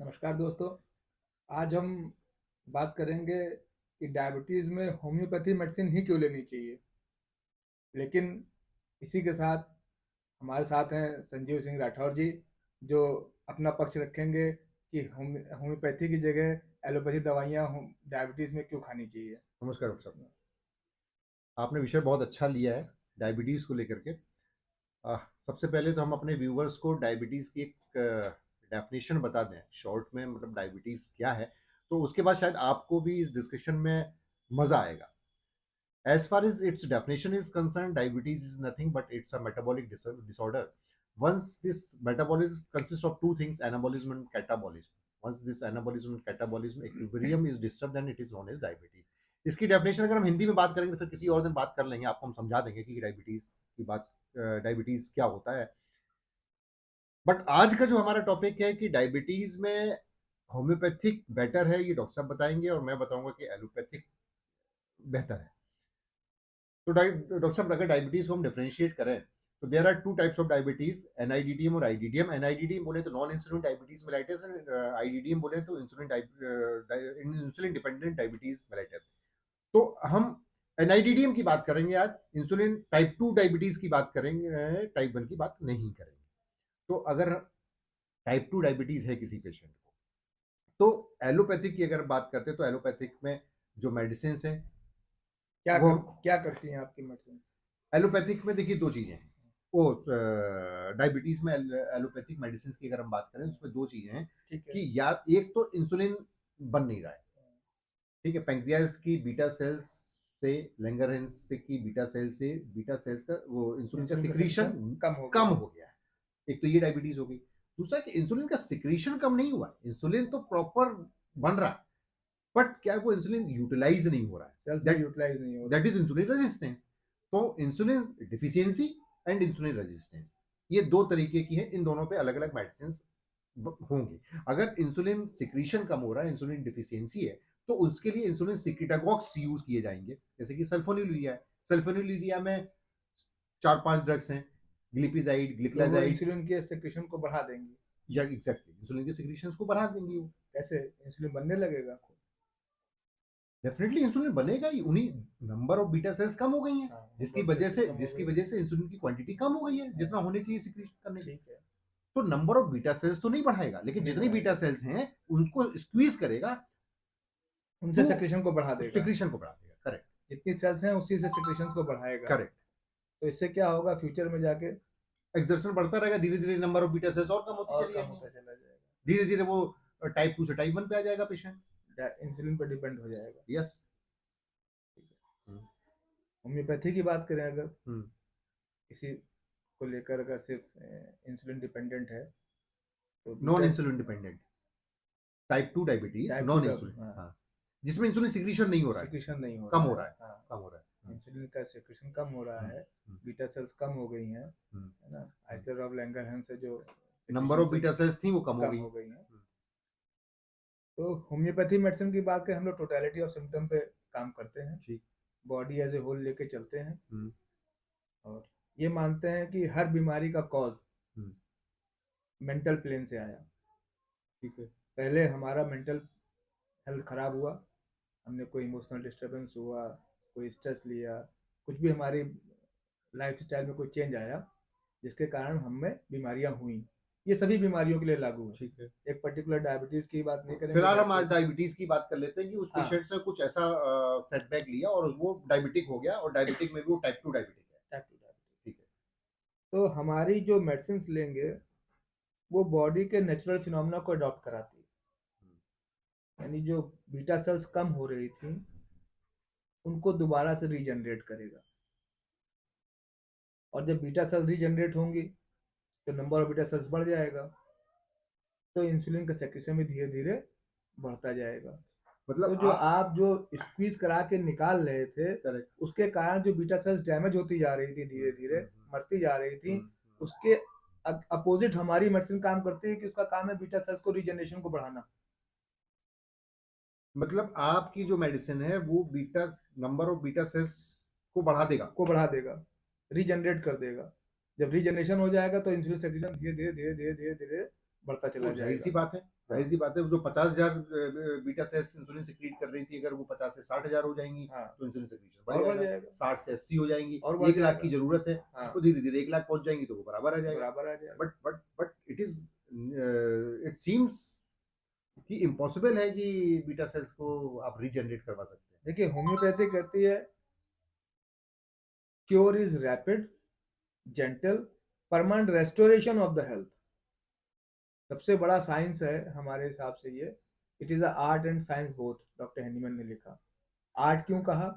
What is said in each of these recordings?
नमस्कार दोस्तों। आज हम बात करेंगे कि डायबिटीज़ में होम्योपैथी मेडिसिन ही क्यों लेनी चाहिए। लेकिन इसी के साथ हमारे साथ हैं संजीव सिंह राठौर जी, जो अपना पक्ष रखेंगे कि होम्योपैथी की जगह एलोपैथी दवाइयाँ डायबिटीज़ में क्यों खानी चाहिए। नमस्कार डॉक्टर साहब। आपने विषय बहुत अच्छा लिया है डायबिटीज़ को लेकर के। सबसे पहले तो हम अपने व्यूवर्स को डायबिटीज़ की एक डेफिनेशन बता दें शॉर्ट में, मतलब डायबिटीज़ क्या है, तो उसके बाद शायद आपको भी इस डिस्कशन में मज़ा आएगा। As far as its definition is concerned, diabetes is nothing but it's a metabolic disorder. Once this metabolism consists of two things, anabolism and catabolism. Once this anabolism and catabolism equilibrium is disturbed, then it is known as diabetes. इसकी definition अगर हम हिंदी में बात करेंगे तो फिर किसी और दिन बात कर लेंगे, आपको हम समझा देंगे कि डायबिटीज की बात, डायबिटीज क्या होता है। बट आज का जो हमारा टॉपिक है कि डायबिटीज में होम्योपैथिक बेटर है, ये डॉक्टर साहब बताएंगे और मैं बताऊंगा कि एलोपैथिक बेहतर है। तो डॉक्टर साहब, अगर डायबिटीज को हम डिफरेंशिएट करें तो there are two types of diabetes, NIDDM और आईडीडीएम। एनआईडीडीएम बोले तो non insulin diabetes mellitus, IDDM बोले तो इंसुलिन डिपेंडेंट डायबिटीज मेलाइटिस। तो हम एनआईडीडीएम की बात करेंगे आज, इंसुलिन टाइप 2 डायबिटीज की बात करेंगे, टाइप 1 की बात नहीं करेंगे। तो अगर टाइप 2 डायबिटीज है किसी पेशेंट को, तो एलोपैथिक की अगर बात करते हैं तो एलोपैथिक में जो मेडिसिन है वो क्या करती हैं आपकी मेडिसिन। एलोपैथिक में देखिए दो चीजें हैं। वो डायबिटीज में एलोपैथिक मेडिसिन की अगर हम बात करें उसमें दो चीजें हैं कि या एक तो इंसुलिन बन नहीं रहा है, ठीक है, पैंक्रियाज की बीटा सेल्स से, लैंगरहेंस की बीटा सेल्स का वो इंसुलिन का सिक्रीशन कम हो गया है। एक तो ये डायबिटीज हो गई। दूसरा कि इंसुलिन का सिक्रीशन कम नहीं हुआ, इंसुलिन तो प्रॉपर बन रहा है, बट क्या वो इंसुलिन यूटिलाइज नहीं हो रहा है, दैट इज इंसुलिन रेजिस्टेंस। तो insulin deficiency and insulin resistance, ये दो तरीके की है, इन दोनों पे अलग अलग मेडिसिन होंगे। अगर इंसुलिन सिक्रीशन कम हो रहा है, इंसुलिन डिफिशियंसी है, तो उसके लिए इंसुलिन सिक्रीटागॉक्स यूज किए जाएंगे, जैसे कि सल्फोनिलुरिया है। सल्फोनिलुरिया में 4-5 ड्रग्स हैं, ग्लिपिजाइड, ग्लिक्लाजाइड, इंसुलिन के सिक्रीशन को बढ़ा देंगी। या एग्जैक्टली इंसुलिन के सिक्रीशंस को बढ़ा देंगी। वो कैसे इंसुलिन बनने लगेगा? डेफिनेटली इंसुलिन बनेगा ही, उन्हीं नंबर ऑफ बीटा सेल्स कम हो गई हैं, जिसकी वजह से इंसुलिन की क्वांटिटी कम हो गई है जितना होनी चाहिए सिक्रीशन करने की। तो नंबर ऑफ बीटा सेल्स तो नहीं बढ़ाएगा, लेकिन जितनी बीटा सेल्स हैं उनको स्क्वीज करेगा, उनसे सिक्रीशन को बढ़ा देगा। करेक्ट। जितनी सेल्स हैं उसी से सिक्रीशन को बढ़ाएगा। करेक्ट। तो इससे क्या होगा, फ्यूचर में जाके एक्सर्शन बढ़ता रहेगा, धीरे धीरे नंबर ऑफ बीटा सेल्स और कम होती चली जाएगी, धीरे धीरे वो टाइप 2 से टाइप 1 पे आ जाएगा पेशेंट, इंसुलिन पर डिपेंड हो जाएगा। यस। होम्योपैथी की बात करें अगर, इसी को लेकर, अगर सिर्फ इंसुलिन डिपेंडेंट है तो non insulin dependent type 2 diabetes, non insulin, हाँ, जिसमें इंसुलिन सिक्रीशन नहीं हो रहा है, कम हो रहा है, कम हो रहा है, इंसुलिन का सिक्रीशन कम हो रहा है, बीटा सेल्स कम हो गई हैं, है ना, आइसलर ऑफ लैंगरहैंस से जो नंबर ऑफ बीटा सेल्स थी वो कम हो गई हैं। तो होम्योपैथी मेडिसिन की बात करें, हम लोग टोटलिटी ऑफ सिम्टम पे काम करते हैं, ठीक, बॉडी एज ए होल लेके चलते हैं, और ये मानते हैं कि हर बीमारी का कॉज मेंटल प्लेन से आया। ठीक है, पहले हमारा मेंटल हेल्थ खराब हुआ, हमने कोई इमोशनल डिस्टर्बेंस हुआ, कोई स्ट्रेस लिया, कुछ भी हमारी लाइफ स्टाइल में कोई चेंज आया जिसके कारण हमें बीमारियां हुई। ये सभी बीमारियों के लिए लागू है। ठीक है, एक पर्टिकुलर डायबिटीज की बात नहीं करेंगे। फिलहाल हम आज डायबिटीज की बात कर लेते हैं कि उस पेशेंट से कुछ ऐसा सेटबैक लिया और वो डायबिटिक हो गया, और डायबिटिक में भी वो टाइप 2 डायबिटिक है। टाइप 2 डायबिटिक, ठीक है। तो हमारी जो मेडिसिन लेंगे वो बॉडी के नेचुरल फिनोमेना को अडॉप्ट कराती है, यानी जो बीटा सेल्स कम हो रही थी उनको दोबारा से रीजनरेट करेगा, और जब बीटा सेल्स रीजनरेट होंगी तो नंबर ऑफ बीटा सेल्स बढ़ जाएगा, तो इंसुलिन का सेक्रेशन भी धीरे धीरे बढ़ता जाएगा। मतलब तो जो आप जो स्क्वीज करा के निकाल रहे थे, उसके कारण जो बीटा सेल्स डैमेज होती जा रही थी, धीरे धीरे मरती जा रही थी, उसके अपोजिट हमारी मेडिसिन काम करती है कि उसका काम है बीटा सेल्स को रीजनरेशन को बढ़ाना। मतलब आपकी जो मेडिसिन है वो beta, number of beta cells को बढ़ा देगा, रीजनरेट कर देगा। जब रीजनरेशन हो जाएगा तो इंसुलिन सेक्रेशन धीरे धीरे धीरे धीरे धीरे धीरे बढ़ता चला जाएगा। सी बात है, जाहिर सी बात है, जो 50,000 बीटा सेल्स इंसुलिन सिक्रीट कर रही थी, अगर वो 50 से 60,000 हो जाएंगी, तो इंसुलिन सिक्रीशन बढ़ जाएगा, 60 से 80 हो जाएंगी, और 1 लाख की जरूरत है, तो धीरे धीरे 1 लाख पहुंच जाएंगी तो वो बराबर आ जाएगा। बट इट सीम्स कि इम्पॉसिबल है कि बीटा सेल्स को आप रीजनरेट करवा सकते हैं। देखिए, होम्योपैथी कहती है cure is rapid, gentle, permanent restoration of the health. सबसे बड़ा साइंस है हमारे हिसाब से ये। It is a art and science both, doctor Hahnemann ने लिखा। आर्ट क्यों कहा?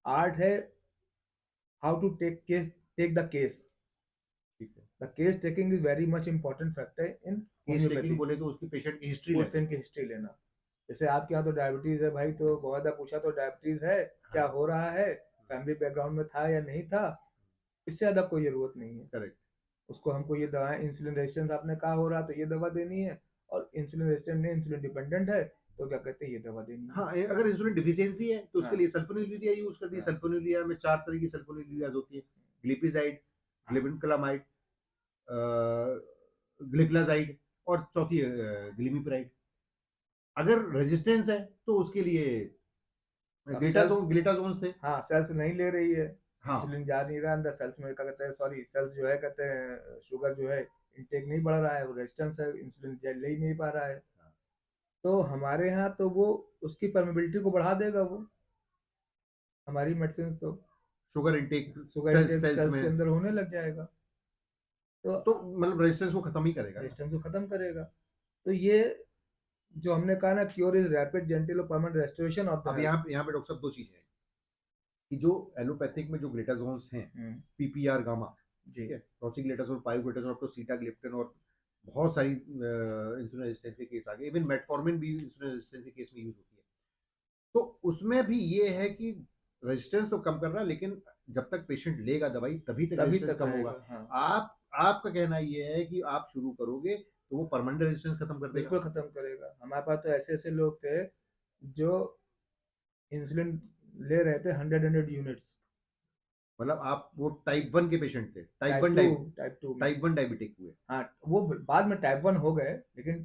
आर्ट है how to take the case. The case taking is very much important factor in homeopathy. बोले तो उसकी पेशेंट की हिस्ट्री लेना। जैसे आपके यहाँ तो डायबिटीज है भाई, तो बहुत पूछा तो डायबिटीज है, क्या हो रहा है, फैमिली बैकग्राउंड में था या नहीं था, इससे ज्यादा कोई जरूरत नहीं है। करेक्ट। उसको हमको ये दवाएं, इंसुलिन रेजिस्टेंस आपने कहा हो रहा तो ये दवा देनी है, और इंसुलिन रेजिस्टेंट नहीं, इंसुलिन डिपेंडेंट है तो क्या कहते हैं, ये दवा देनी है। हाँ, अगर इंसुलिन डिफिशियंसी है तो उसके लिए सल्फोनिलुरिया यूज कर दी। सल्फोनिलुरिया में 4 तरह की सल्फोनिलुरियाज होती है, ग्लिपिजाइड, ग्लिबिनक्लामाइड, ग्लिपलाजाइड और चौथी ग्लिमिप्राइड। अगर रेजिस्टेंस है तो उसके लिए ग्लिटाजोन्स थे। हाँ, सेल्स नहीं ले रही है, हाँ, इंसुलिन जा नहीं रहा अंदर सेल्स में, क्या कहते हैं, सॉरी सेल्स जो है कहते हैं शुगर जो है इंटेक नहीं बढ़ रहा है, वो रेजिस्टेंस है, इंसुलिन ले ही नहीं पा रहा है। तो हमारे यहाँ तो वो उसकी परमेबिलिटी को बढ़ा देगा वो, हमारी मेडिसिन तो शुगर इंटेक सेल्स के अंदर होने लग जाएगा, तो मतलब रेजिस्टेंस को खत्म ही करेगा, रेजिस्टेंस को खत्म करेगा। तो ये जो हमने कहा ना, क्योर इज रैपिड, जेंटल और permanent restoration of the health. अब यहाँ पे डॉक्टर साहब 2 चीजें हैं कि जो एलोपैथिक में जो ग्लिटाजोन्स हैं, पीपीआर गामा, ठीक है, प्रोसिग्लिटाजोल, पायोग्लिटाजोल, अब तो सीटाग्लिप्टिन और बहुत सारी इंसुलिन रेजिस्टेंस के केस आ गए, इवन मेटफॉर्मिन भी इंसुलिन रेजिस्टेंस के केस में यूज होती है। तो उसमें भी ये है कि रेजिस्टेंस तो कम कर रहा है, लेकिन जब तक पेशेंट लेगा दवाई तभी तक रेजिस्टेंस कम होगा। हाँ। आपका कहना ये है कि आप शुरू करोगे तो वो परमानेंट रेजिस्टेंस खत्म कर देगा? बिल्कुल खत्म करेगा। हमारे पास तो ऐसे ऐसे लोग थे जो इंसुलिन ले रहे थे 100 यूनिट्स। मतलब आप वो टाइप 1 के पेशेंट थे, टाइप 1 डायबिटिक हुए। हाँ, वो बाद में टाइप 1 हो गए, लेकिन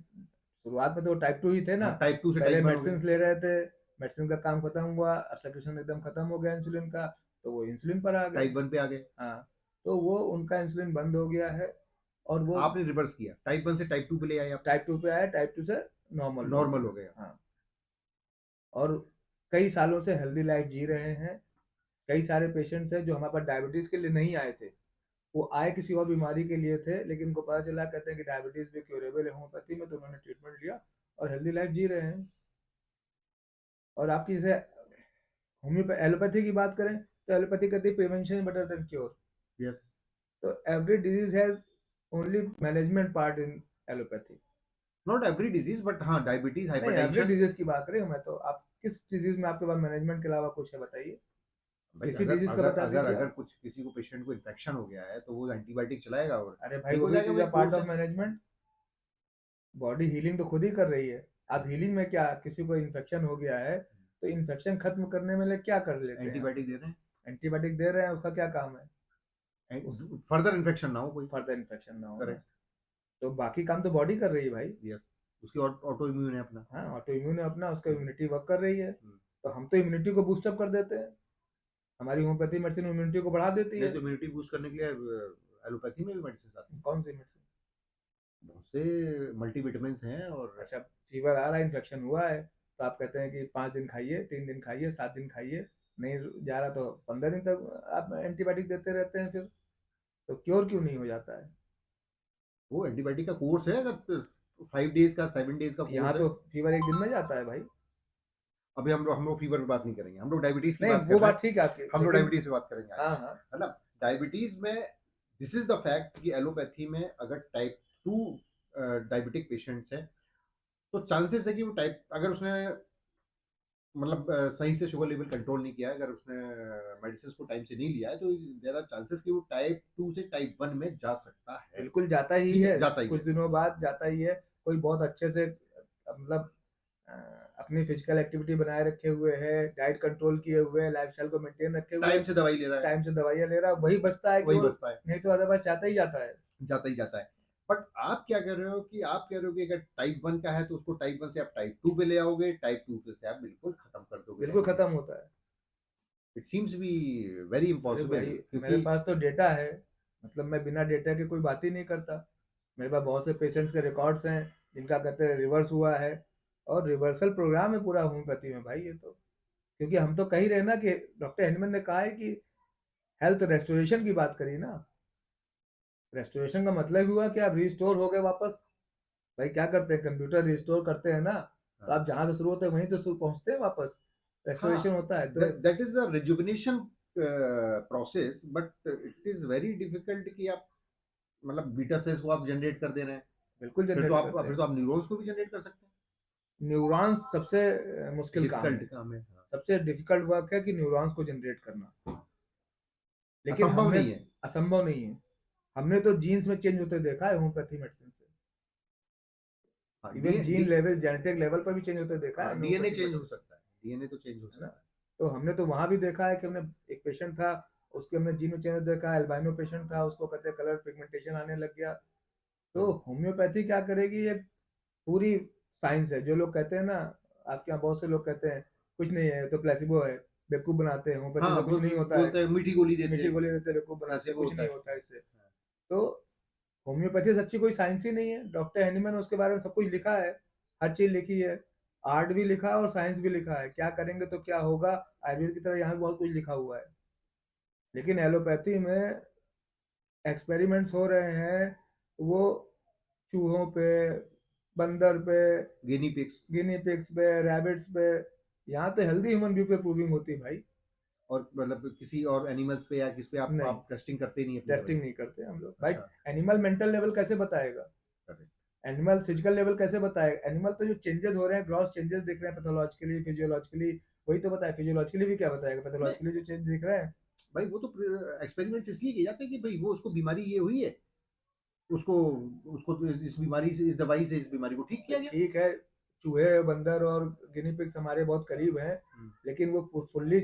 शुरुआत में तो टाइप 2 ही थे ना। टाइप 2 से पहले मेडिसिन ले रहे थे, मेडिसिन का काम खत्म हुआ, अब सब्सक्रिप्शन एकदम खत्म हो गया इंसुलिन का, तो वो इंसुलिन पर आ गए, टाइप 1 पे आ गए। हाँ, तो वो उनका इंसुलिन बंद हो गया है, और वो आपने रिवर्स किया, टाइप 1 से टाइप 2 पे ले आए आप। टाइप 2 पे आया, टाइप 2 से नॉर्मल हो गया। हाँ, और कई सालों से हेल्दी लाइफ जी रहे हैं। कई सारे पेशेंट्स हैं जो हमारे पास डायबिटीज के लिए नहीं आए थे, वो आए किसी और बीमारी के लिए थे, लेकिन उनको पता चला, कहते हैं कि डायबिटीज भी क्योरेबल है होम्योपैथी में, तो उन्होंने ट्रीटमेंट लिया और हेल्दी लाइफ जी रहे हैं। और आपकी जैसे होम्योपैथी एलोपैथी की बात करें तो एलोपैथी कहती है prevention better than cure. Yes. तो every disease has only management part in allopathy. Not every disease, but हाँ, डायबिटीज, हाइपरटेंशन, एवरी डिजीज की बात करें मैं तो। आप किस डिजीज में आपके पास मैनेजमेंट के अलावा कुछ है बताइए? किसी डिजीज का बता दीजिए। अगर कुछ किसी को पेशेंट को इन्फेक्शन हो गया है तो वो एंटीबायोटिक चलाएगा, और अरे भाई वो भी part of management. Body healing तो खुद ही कर रही है। आप हीलिंग में क्या, किसी को इन्फेक्शन हो गया है तो इन्फेक्शन खत्म करने में क्या कर लेते हैं? एंटीबायोटिक दे रहे हैं। एंटीबायोटिक दे रहे हैं, उसका क्या काम है? फर्दर इन्फेक्शन ना हो, कोई फर्दर इन्फेक्शन ना हो। करेक्ट। तो बाकी काम तो बॉडी कर रही है भाई। यस, उसकी ऑटो इम्यून है अपना। हाँ, ऑटो इम्यून है अपना, उसका इम्यूनिटी वर्क कर रही है। तो हम तो इम्यूनिटी को बूस्ट अप कर देते हैं, हमारी होम्योपैथी मेडिसिन इम्यूनिटी को बढ़ा देती है। तो इम्यूनिटी बूस्ट करने के लिए एलोपैथी में भी मेडिसिन आती है। कौन सी मेडिसिन? बहुत से मल्टीविटामिन्स हैं। और अच्छा, फीवर आ रहा है, इन्फेक्शन हुआ है, तो आप कहते हैं कि 5 दिन खाइए, 3 दिन खाइए, 7 दिन खाइए, नहीं जा रहा तो 15 दिन तक आप एंटीबायोटिक देते रहते हैं, फिर तो क्योर क्यों नहीं हो जाता है? वो एंटीबायोटिक का कोर्स है, अगर 5 डेज का 7 डेज का कोर्स है। यहाँ तो फीवर एक दिन में जाता है भाई। अभी हम लोग फीवर पे बात नहीं करेंगे, हम लोग डायबिटीज की नहीं, बात वो कर रहे बात हैं। ठीक है आपकी, हम लोग डायबिटीज पे बात करेंगे। हाँ हाँ, है ना। डायबिटीज में दिस इज द फैक्ट कि एलोपैथी में अगर टाइप 2 डायबिटिक पेशेंट्स हैं तो चांसेस है कि वो टाइप, अगर उसने मतलब सही से शुगर लेवल कंट्रोल नहीं किया है, अगर उसने मेडिसिन को टाइम से नहीं लिया है, तो देयर आर चांसेस कि वो टाइप 2 से टाइप 1 में जा सकता है। बिल्कुल जाता ही है, कुछ है। दिनों बाद जाता ही है। कोई बहुत अच्छे से मतलब अपनी फिजिकल एक्टिविटी बनाए रखे हुए है, डाइट कंट्रोल किए हुए है, लाइफस्टाइल को मेंटेन रखे हुए, टाइम से दवाई ले रहा है, टाइम से दवाइयां ले रहा है, वही बचता है, वही बचता है, नहीं तो अदरवाइज जाता ही जाता है। जाता ही जाता है। बट आप क्या कह रहे हो कि अगर टाइप 1 का है तो उसको टाइप 1 से आप टाइप 2 पे ले आओगे, टाइप 2 पे से आप बिल्कुल खत्म कर दोगे बिल्कुल डायबिटीज। खत्म होता है। इट सीम्स बी वेरी अरे इम्पॉसिबल, भाई, मेरे क्योंकि पास तो डेटा है, मतलब मैं बिना डेटा के कोई बात ही नहीं करता। मेरे पास बहुत से पेशेंट्स के रिकॉर्ड्स हैं जिनका कहते हैं रिवर्स हुआ है, और रिवर्सल प्रोग्राम है पूरा होम्योपैथी में भाई ये तो। क्योंकि हम तो कह ही रहे हैं ना कि डॉक्टर हैनीमैन ने कहा है कि हेल्थ रेस्टोरेशन की बात करी ना। रेस्टोरेशन का मतलब ही हुआ कि आप रिस्टोर हो गए वापस। भाई क्या करते हैं, कंप्यूटर रिस्टोर करते हैं ना, तो हाँ आप जहां से शुरू होते हैं वहीं तो शुरू पहुंचते हैं वापस। हाँ, रेस्टोरेशन होता है तो। That is a rejuvenation process, but it is very difficult कि आप मतलब बीटा सेल्स को आप जनरेट कर दे रहे हैं। बिल्कुल फिर तो जनरेट आप करते फिर हैं। तो आप न्यूरॉन्स को भी जनरेट कर सकते न्यूरॉन्स सबसे हैं। मुश्किल काम डिफिकल्ट है। काम है, हाँ। सबसे डिफिकल्ट वर्क है कि न्यूरॉन्स को जनरेट करना। लेकिन असंभव हमने, नहीं है। असंभव नहीं है। हमने तो जीन्स में चेंज होते देखा है होम्योपैथी मेडिसिन से। हाँ, even gene level, genetic level पर भी चेंज होते देखा है डीएनए होम्योपैथी चेंज हो मेडिसिन से, सकता है, डीएनए तो चेंज हो है ना। सकता है। तो हमने तो वहां भी देखा है कि हमने एक पेशेंट था, उसके हमने जीन में चेंज देखा, एल्बाइनो पेशेंट था, उसको कहते हैं कलर पिगमेंटेशन आने लग गया। तो हम्म, होम्योपैथी क्या करेगी, ये पूरी साइंस है। जो लोग कहते हैं ना, आपके यहाँ बहुत से लोग कहते हैं कुछ नहीं है तो प्लेसिबो है, बेवकूफ बनाते हैं, होम्योपैथी हाँ, से कुछ नहीं होता है, बोलते हैं मीठी गोली देते मीठी हैं, गोली देते हैं, बेवकूफ बनाते हैं, प्लेसिबो कुछ होता नहीं है। होता है इससे। हाँ, तो होम्योपैथी से अच्छी कोई साइंस ही नहीं है। डॉक्टर हैनीमैन ने उसके बारे में सब कुछ लिखा है, हर चीज लिखी है। आर्ट भी लिखा है और साइंस भी लिखा है, क्या करेंगे तो क्या होगा। आयुर्वेद की तरह यहाँ भी बहुत कुछ लिखा हुआ है। लेकिन एलोपैथी में एक्सपेरिमेंट्स हो रहे हैं, वो चूहों पे, बंदर पे, गिनी पिग्स। गिनी पिग्स पे, रैबिट्स पे। यहाँ तो हेल्दी ह्यूमन बींग पे प्रूविंग होती है भाई। और मतलब किसी और एनिमल्स पे या किस पे नहीं, आप टेस्टिंग करते ही नहीं अपनी दवाई? टेस्टिंग नहीं करते हम लोग भाई। अच्छा। एनिमल मेंटल लेवल कैसे बताएगा, करेक्ट। एनिमल फिजिकल लेवल कैसे बताएगा। एनिमल तो जो चेंजेस हो रहे हैं, ग्रॉस चेंजेस दिख रहे हैं पैथोलॉजिकली फिजियोलॉजिकली, वही तो बताए। फिजियोलॉजिकली भी क्या बताएगा, नहीं पैथोलॉजिकली जो चेंज दिख रहे हैं। भाई, वो तो एक्सपेरिमेंट्स इसलिए किए जाते हैं कि भाई वो उसको बीमारी ये हुई है, उसको उसको तो इस बीमारी से, इस दवाई से इस बीमारी को ठीक तो किया गया। ठीक है, चूहे, बंदर और गिनी पिग्स हमारे बहुत करीब हैं, लेकिन वो फुल्ली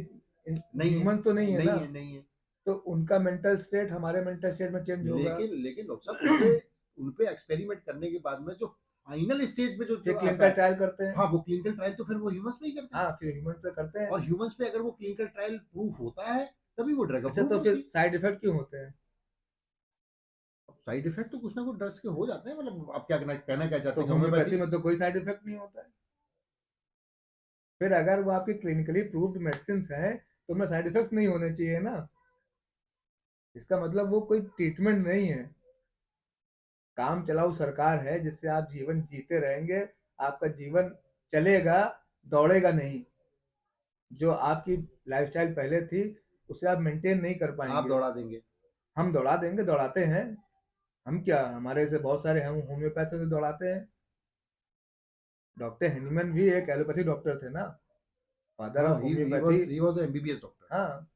नहीं है, ह्यूमन तो नहीं है ना। नहीं है, नहीं है। तो उनका मेंटल स्टेट हमारे मेंटल स्टेट में चेंज होगा। लेकिन लेकिन डॉक्टर साहब, उन पे एक्सपेरिमेंट करने के बाद में जो फाइनल स्टेज पे जो फिर जो आता क्लिनिकल है, ट्रायल करते हैं। हाँ, वो क्लिनिकल ट्रायल तो फिर वो ह्यूमंस पे ही करते हैं। हाँ, फिर ह्यूमन पे करते हैं। और ह्यूमंस पे अगर वो क्लिनिकल ट्रायल प्रूफ होता है, तभी वो ड्रग अच्छा, अप्रूव तो फिर होती है। साइड इफेक्ट क्यों होते हैं। साइड इफेक्ट तो कुछ ना कुछ ड्रग्स के हो जाते हैं, मतलब आप क्या कहना क्या चाहते तो हैं कि होम्योपैथी होम्योपैथी। में तो कोई साइड इफेक्ट नहीं होता है। फिर अगर वो आपकी क्लिनिकली प्रूव्ड मेडिसिन हैं, तो उनमें साइड इफेक्ट्स नहीं होने चाहिए ना। इसका मतलब वो कोई ट्रीटमेंट नहीं है, काम चलाऊ सरकार है जिससे आप जीवन जीते रहेंगे। आपका जीवन चलेगा, दौड़ेगा नहीं। जो आपकी लाइफस्टाइल पहले थी, उसे आप मेंटेन नहीं कर आप पाएंगे। दौड़ा देंगे। हम दौड़ा देंगे, दौड़ाते हैं। हम क्या, हमारे से बहुत सारे हम होम्योपैथी से दौड़ाते हैं। डॉक्टर हैनीमैन भी एक एलोपैथी डॉक्टर थे ना, फादर हाँ, of he homeopathy. Was he was MBBS doctor. हाँ,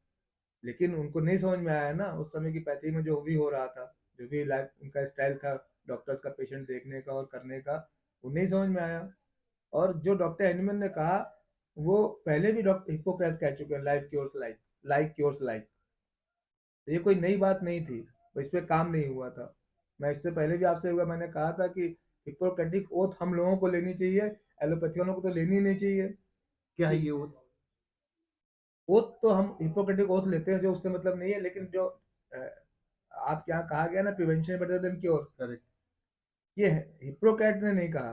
लेकिन उनको नहीं समझ में आया ना उस समय की पैथी में जो भी हो रहा था, जो भी लाइफ उनका स्टाइल था डॉक्टर्स का पेशेंट देखने का और करने का, वो नहीं समझ में आया। और जो डॉक्टर एनिमल ने कहा, वो पहले भी डॉक्टर हिप्पोक्रेट कह चुके हैं, life cures life, like cures life. ये कोई नई बात नहीं थी, इस पे काम नहीं हुआ था। मैं इससे पहले भी आपसे हुआ, मैंने कहा था कि हिप्पोक्रेटिक ओथ हम लोगों को लेनी चाहिए, एलोपैथी वालों को तो लेनी नहीं चाहिए। क्या है कि ये वो? ओथ तो हम हिप्पोक्रेटिक ओथ लेते हैं, जो उससे मतलब नहीं है, लेकिन जो आपके यहाँ कहा गया ना, prevention better than cure, correct. ये हिप्पोक्रेट ने नहीं कहा।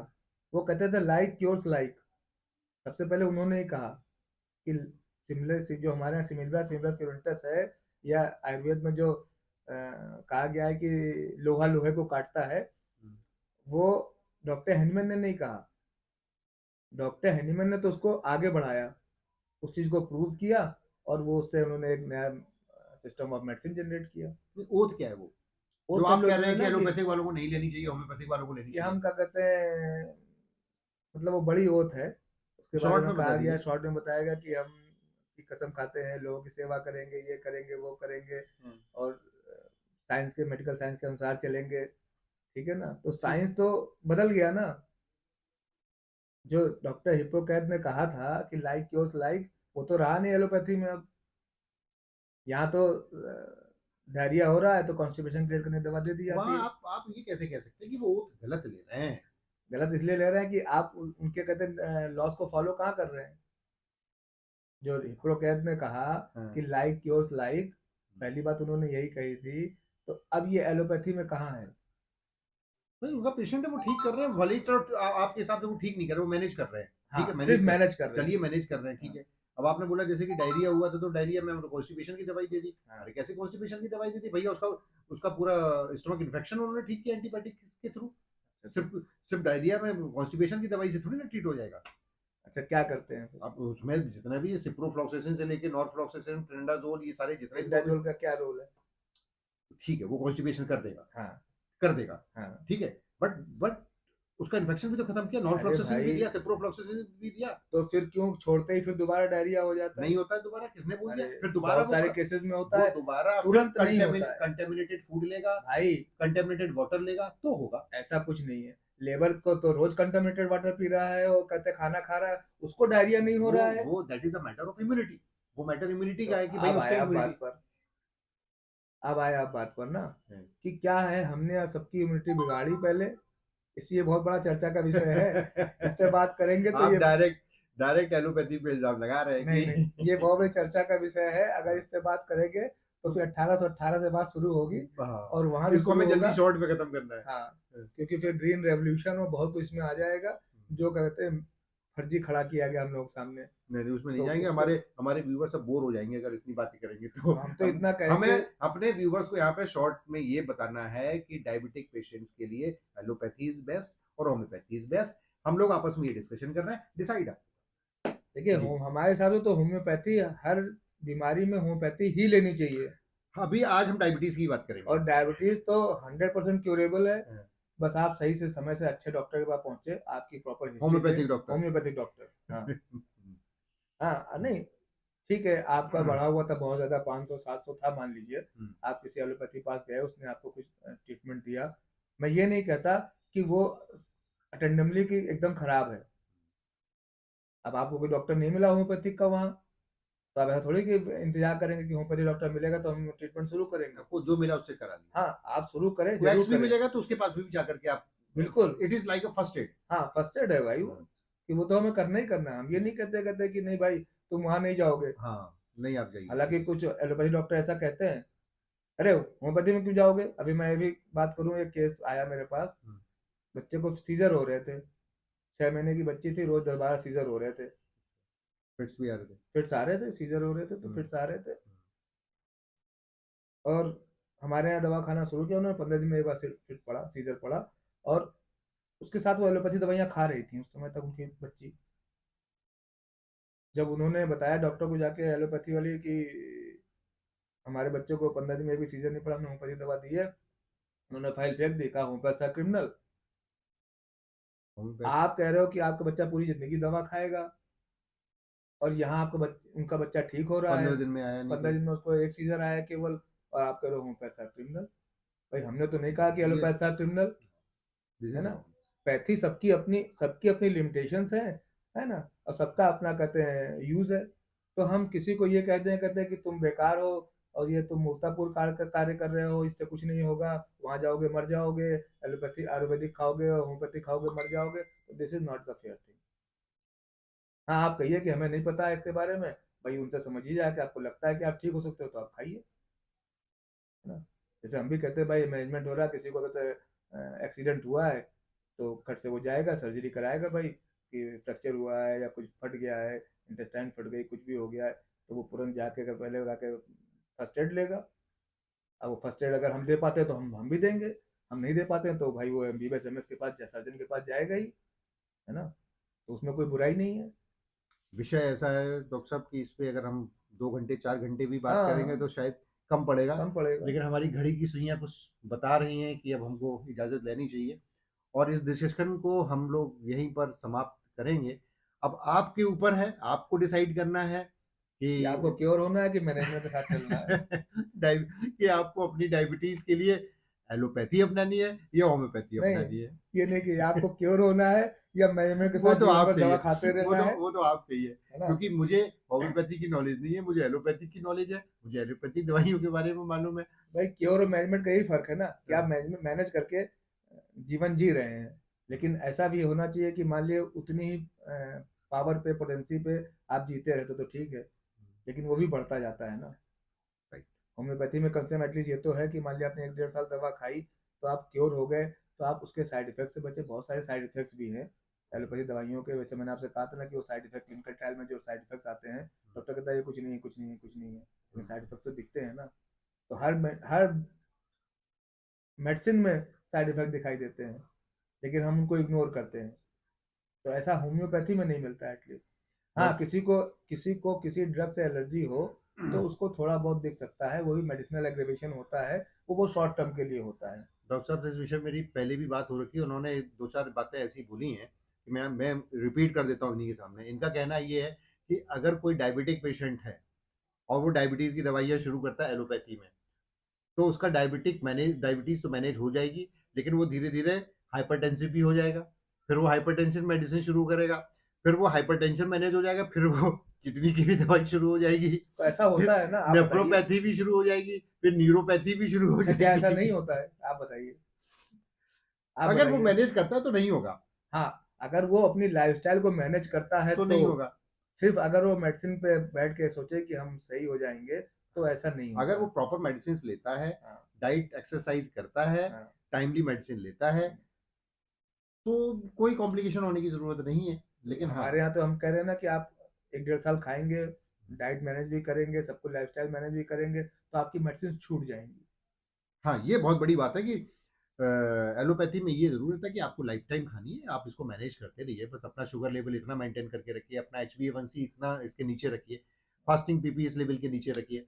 वो कहते थे लाइक क्योर्स लाइक। सबसे पहले उन्होंने ही कहा कि सिमिलर जो हमारे यहाँ सिमिलरा सिमिलस क्यूरेंटस है, या आयुर्वेद में जो कहा गया है कि लोहा लोहे को काटता है, वो डॉक्टर हैनीमैन ने नहीं कहा। डॉक्टर हैनीमैन ने तो उसको आगे बढ़ाया, उस चीज को प्रूव किया, और वो उससे उन्होंने एक नया सिस्टम ऑफ मेडिसिन जनरेट किया। ओथ क्या है वो, वो जो तो हम आप लोग कह जो रहे है हैं कि ना एलोपैथिक वालों को नहीं लेनी चाहिए, होम्योपैथिक वालों को लेनी कि चाहिए? हम क्या कहते हैं, मतलब वो बड़ी ओथ है। उसके बारे शॉर्ट में में बता कहा गया, दीजिए। शॉर्ट में बताया गया कि हम की कसम खाते हैं, लोगों की सेवा करेंगे, ये करेंगे, वो करेंगे, और साइंस के, मेडिकल साइंस के अनुसार चलेंगे। ठीक है ना, तो ठीक। साइंस तो बदल गया ना। जो डॉक्टर हिप्पोक्रेट ने कहा था कि लाइक योर्स लाइक, वो तो रहा नहीं एलोपैथी में अब। यहाँ तो डायरिया हो रहा है तो कॉन्स्टिपेशन क्रिएट करने की दवा दे दी जाती वहाँ है। आप ये कैसे कह सकते हैं कि वो गलत ले रहे हैं? गलत इसलिए ले रहे हैं कि आप उनके कहते हैं लॉस को फॉलो कहाँ कर रहे हैं। जो हिप्पोक्रेट ने कहा हाँ। कि लाइक क्योर्स लाइक, पहली बात उन्होंने यही कही थी, तो अब ये एलोपैथी में कहाँ है। नहीं, उनका पेशेंट है, वो ठीक कर रहे हैं, भले ही चलो आपके हिसाब से वो ठीक नहीं कर रहे, वो मैनेज कर रहे हैं, ठीक है, हाँ, सिर्फ मैनेज कर, मैनेज कर रहे हैं। चलिए मैनेज कर रहे हैं, ठीक हाँ, है। अब आपने बोला जैसे कि डायरिया हुआ था, तो डायरिया में हमने कॉन्स्टिपेशन की दवाई दे दी। हाँ, अरे कैसे कॉन्स्टिपेशन की दवाई दे दी भैया? उसका उसका पूरा स्टमक इन्फेक्शन उन्होंने ठीक किया एंटीबायोटिक के थ्रू। अच्छा सिर्फ सिर्फ डायरिया में कॉन्स्टिपेशन की दवाई से थोड़ी ना ट्रीट हो जाएगा। अच्छा क्या करते हैं फिर। आप उसमें जितने भी सिप्रोफ्लॉक्सासिन से लेके नॉरफ्लॉक्सासिन, ट्रेंडाजोल, ये सारे जितने भी ट्रिप्टाजोल का क्या रोल है। ठीक है, वो कॉन्स्टिपेशन कर देगा, हाँ कर देगा, हाँ। ठीक है। बट उसका इन्फेक्शन भी तो खत्म किया, अरे नॉरफ्लॉक्सासिन भी भाई, दिया, सिप्रोफ्लॉक्सासिन भी दिया। तो फिर क्यों छोड़ते ही फिर दोबारा डायरिया हो जाता है। नहीं होता है दोबारा, किसने बोल दिया? अरे फिर दोबारा बहुत सारे केसेस में होता वो है, दोबारा फिर तुरंत नहीं होता है कंटेमिनेटेड फूड लेगा, भाई। कंटेमिनेटेड वाटर लेगा तो होगा। ऐसा कुछ नहीं है। लेबर को तो रोज कंटामिनेटेड वाटर पी रहा है और कहते खाना खा रहा है, उसको डायरिया नहीं हो रहा है। वो that is a matter of immunity. वो मैटर इम्यूनिटी तो का है कि भाई अब उसके आया इम्यूनिटी। बात पर, अब आया आप बात पर ना, कि क्या है हमने सबकी इम्यूनिटी बिगाड़ी पहले, इसलिए बहुत बड़ा चर्चा का विषय है। इस पे बात करेंगे तो आप ये डायरेक्ट डायरेक्ट एलोपैथी पे इल्जाम लगा रहे हैं नहीं नहीं, कि ये बहुत बड़ी चर्चा का विषय है। अगर इस पे बात करेंगे तो फिर 1818 से बात शुरू होगी हाँ, और वहां से इसको शुरू हमें जल्दी होगा। शॉर्ट में खत्म करना है। हाँ, क्योंकि फिर ग्रीन रेवोल्यूशन और बहुत कुछ इसमें आ जाएगा, जो कहते हैं फर्जी खड़ा किया गया हम लोग सामने। नहीं नहीं, उसमें नहीं तो जाएंगे, उसको हमारे हमारे व्यूवर सब बोर हो जाएंगे अगर इतनी बातें करेंगे तो। हम तो हम इतना कहेंगे। हमें अपने व्यूवर्स को यहाँ पे शॉर्ट में ये बताना है कि डायबिटिक पेशेंट्स के लिए एलोपैथी इज बेस्ट और होम्योपैथी इज बेस्ट। हम लोग आपस में ये डिस्कशन कर रहे हैं, डिसाइड आप। देखिए जी, हमारे हिसाब से तो होम्योपैथी, हर बीमारी में होम्योपैथी ही लेनी चाहिए। अभी आज हम डायबिटीज की बात करेंगे। और डायबिटीज तो 100% क्यूरेबल है। हाँ, बस आप सही से समय से अच्छे डॉक्टर के पास पहुंचे, आपकी प्रॉपर हिस्ट्री ले। Homeopathic doctor. होम्योपैथिक डॉक्टर, हाँ हाँ। नहीं, ठीक है, आपका बढ़ा हुआ था बहुत ज्यादा, 500 700 था मान लीजिए। आप किसी एलोपैथी पास गए, उसने आपको कुछ ट्रीटमेंट दिया। मैं ये नहीं कहता कि वो अटेंडमली की एकदम खराब है। अब आपको कोई डॉक्टर नहीं मिला होम्योपैथिक का वहाँ, तो आप ऐसा थोड़ी कि इंतजार करेंगे कि होम्योपैथी डॉक्टर मिलेगा तो हम ट्रीटमेंट शुरू करेंगे। आपको जो मिला उससे करा लिया। हाँ, आप शुरू करें, वैक्स जरूर भी करें। मिलेगा तो उसके पास भी जाकर के आप, बिल्कुल। It is like a first aid. हाँ, फर्स्ट एड है भाई वो, कि वो तो हमें करना ही करना है। हम ये नहीं कहते कहते कि नहीं भाई तुम वहां नहीं जाओगे। हाँ, नहीं आप जाइए। हालांकि कुछ एलोपैथी डॉक्टर ऐसा कहते हैं, अरे होम्योपैथी में क्यों जाओगे। अभी मैं भी बात करूं, एक केस आया मेरे पास, बच्चे को सीजर हो रहे थे, 6 महीने की बच्ची थी, रोज 10 12 सीजर हो रहे थे। फिट्स भी आ रहे थे। फिट्स आ रहे थे, सीजर हो रहे थे तो फिट्स आ रहे थे। और हमारे यहाँ दवा खाना शुरू किया उन्होंने, 15 दिन में एक बार फिट पड़ा, सीजर पड़ा। और उसके साथ वो एलोपैथी दवाइयाँ खा रही थी उस समय तक उनकी बच्ची। जब उन्होंने बताया डॉक्टर को जाके एलोपैथी वाली कि हमारे बच्चों को 15 दिन में भी सीजर नहीं पड़ा, हमने होम्योपैथी दवा दी है, उन्होंने फाइल फेंक दी, कहा होम्योपैथ क्रिमिनल। आप कह रहे हो कि आपका बच्चा पूरी जिंदगी दवा खाएगा और यहाँ आपका उनका बच्चा ठीक हो रहा है, 15 दिन में आया नहीं 15 दिन में उसको एक सीजर आया केवल, और आप कह रहे हो होम्योपैथ क्रिमिनल। भाई हमने तो नहीं कहा कि एलोपैथ क्रिमिनल, है ना। पैथी सबकी अपनी लिमिटेशंस है ना, और सबका अपना कहते हैं यूज है। तो हम किसी को ये कहते हैं कि तुम बेकार हो और ये तुम मूर्तापूर्ण कार्य कर रहे हो, इससे कुछ नहीं होगा, वहां जाओगे मर जाओगे, एलोपैथी आयुर्वेदिक खाओगे होम्योपैथी खाओगे मर जाओगे, तो this is not the fair thing. हाँ, आप कहिए कि हमें नहीं पता है इसके बारे में, भाई उनसे समझिए जाके, आपको लगता है कि आप ठीक हो सकते हो तो आप खाइए, है ना। जैसे हम भी कहते हैं भाई मैनेजमेंट हो रहा है, किसी को कहते एक्सीडेंट हुआ है तो खट से वो जाएगा, सर्जरी कराएगा भाई, कि फ्रैक्चर हुआ है या कुछ फट गया है, इंटेस्टाइन फट गई, कुछ भी हो गया है, तो वो तुरंत जाके पहले जाके फर्स्ट एड लेगा। अब वो फर्स्ट एड अगर हम दे पाते हैं तो हम भी देंगे, हम नहीं दे पाते हैं तो भाई वो एमबीबीएस एमएस के पास, सर्जन के पास जाएगा ही, है ना। तो उसमें कोई बुराई नहीं है। विषय ऐसा है डॉक्टर साहब कि इस पे अगर हम 2 घंटे 4 घंटे भी बात करेंगे हाँ, तो शायद कम पड़ेगा। कम पड़ेगा। लेकिन हमारी घड़ी की सुइयां कुछ बता रही हैं कि अब हमको इजाज़त लेनी चाहिए और इस डिस्कशन को हम लोग यहीं पर समाप्त करेंगे। अब आपके ऊपर है, आपको डिसाइड करना है कि आपको कि क्योर होना है कि मैनेजमेंट के साथ चलना है। कि आपको अपनी डायबिटीज के लिए एलोपैथी अपनानी है या होम्योपैथी नहीं, अपनानी है। ये नहीं कि आपको क्योर होना है या मैनेजमेंट के वो साथ तो जीवन आप भर दवा कहिए, खाते रहना है वो तो आप कहिए, ना? क्योंकि मुझे होम्योपैथी की नॉलेज नहीं है, मुझे एलोपैथी की नॉलेज है, मुझे एलोपैथिक दवाइयों के बारे में मालूम है। भाई क्योर और मैनेजमेंट का यही फर्क है ना कि आप मैनेजमेंट मैनेज करके जीवन जी रहे हैं, लेकिन ऐसा भी होना चाहिए कि मान लीजिए उतनी ही पावर पे पोटेंसी पे आप जीते रहते तो ठीक है, लेकिन वो भी बढ़ता जाता है ना। राइट। होम्योपैथी में कम से कम एटलीस्ट ये तो है कि मान लिया आपने 1 डेढ़ साल दवा खाई तो आप क्योर हो गए, तो आप उसके साइड इफेक्ट से बचे। बहुत सारे साइड इफेक्ट्स भी हैं एलोपैथी दवाइयों के, वैसे मैंने आपसे कहा था ना कि वो साइड इफेक्ट क्लिनिकल ट्रायल में जो साइड इफेक्ट्स आते हैं, डॉक्टर कहता है ये कुछ नहीं है, कुछ नहीं है, कुछ नहीं है, लेकिन साइड इफेक्ट तो दिखते हैं ना। तो हर मेडिसिन में साइड इफेक्ट दिखाई देते हैं, लेकिन हम उनको इग्नोर करते हैं। तो ऐसा होम्योपैथी में नहीं मिलता एटलीस्ट। हाँ, डॉक्टर किसी को किसी ड्रग से एलर्जी हो तो उसको थोड़ा बहुत दिख सकता है, वो भी मेडिसिनल एग्रीवेशन होता है, वो शॉर्ट टर्म के लिए होता है। डॉक्टर साहब, इस विषय में मेरी पहले भी बात हो रखी है, उन्होंने 2-4 बातें ऐसी बोली हैं कि मैं रिपीट कर देता हूँ इन्हीं के सामने। इनका कहना ये है कि अगर कोई डायबिटिक पेशेंट है और वो डायबिटीज़ की दवाइयाँ शुरू करता है एलोपैथी में, तो उसका डायबिटीज़ तो मैनेज हो जाएगी, लेकिन वो धीरे-धीरे हाइपरटेंसिव भी हो जाएगा। फिर वो हाइपरटेंशन मेडिसिन शुरू करेगा, फिर वो हाइपरटेंशन मैनेज हो जाएगा, फिर वो किडनी की भी दवाई शुरू हो जाएगी, तो ऐसा फिर होता है ना, आप बताइए। नेफ्रोपैथी भी शुरू हो जाएगी, फिर न्यूरोपैथी भी शुरू हो अच्छा, क्या ऐसा नहीं जाएगी। होता है? आप बताइए, आप अगर वो बताइए। मैनेज करता है तो नहीं होगा, हाँ, अगर वो अपनी लाइफस्टाइल को मैनेज करता है तो तो। नहीं होगा। सिर्फ अगर वो मेडिसिन पे बैठ के सोचे कि हम सही हो जाएंगे तो ऐसा नहीं अगर वो होगा। प्रॉपर मेडिसिन लेता है, हाँ, डाइट एक्सरसाइज करता है, हाँ। टाइमली मेडिसिन लेता है, तो कोई कॉम्प्लिकेशन होने की ज़रूरत नहीं है। लेकिन हाँ, हमारे यहाँ तो हम कह रहे हैं ना कि आप 1 डेढ़ साल खाएंगे, डाइट मैनेज भी करेंगे, सब कुछ लाइफस्टाइल मैनेज भी करेंगे, तो आपकी मेडिसिन छूट जाएंगी। हाँ, ये बहुत बड़ी बात है कि एलोपैथी में ये ज़रूर रहता है कि आपको लाइफ टाइम खानी है, आप इसको मैनेज करते रहिए, बस अपना शुगर लेवल इतना मेंटेन करके रखिए, अपना HbA1c इतना इसके नीचे रखिए, फास्टिंग पीपी इस लेवल के नीचे रखिए,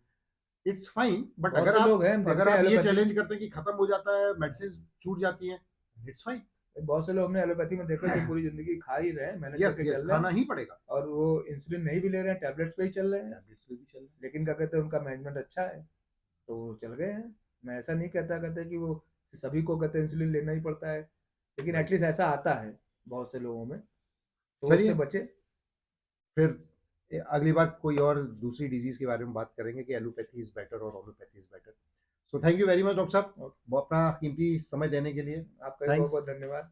इट्स फाइन। बट बहुत से लोग हैं, हम अगर देखते हैं आप ये एलोपैथी। चैलेंज करते हैं कि खत्म हो जाता है, मेडिसिन छूट जाती हैं, इट्स फाइन। बहुत से लोग ने एलोपैथी में देखा जो पूरी जिंदगी खा ही रहे हैं, मैनेज यस, करके यस, चल रहे खाना हैं, ही पड़ेगा। और वो इंसुलिन नहीं भी ले रहे हैं, टैबलेट्स पे ही चल रहे हैं, टैबलेट्स पे भी चल रहा है। लेकिन क्या कहते हैं उनका मैनेजमेंट अच्छा है तो वो चल गए हैं। मैं ऐसा नहीं कहता कहते कि वो सभी को कहते हैं इंसुलिन लेना ही पड़ता है, लेकिन राइट। एटलीस्ट ऐसा आता है बहुत से लोगों में, तो उससे चलिए, बचे। फिर अगली बार कोई और दूसरी डिजीज के बारे में बात करेंगे कि एलोपैथी इज बेटर और homeopathy is better. So thank you very much doctor साहब, और वो अपना कीमती समय देने के लिए। आपका भी बहुत थैंक्स। बहुत धन्यवाद।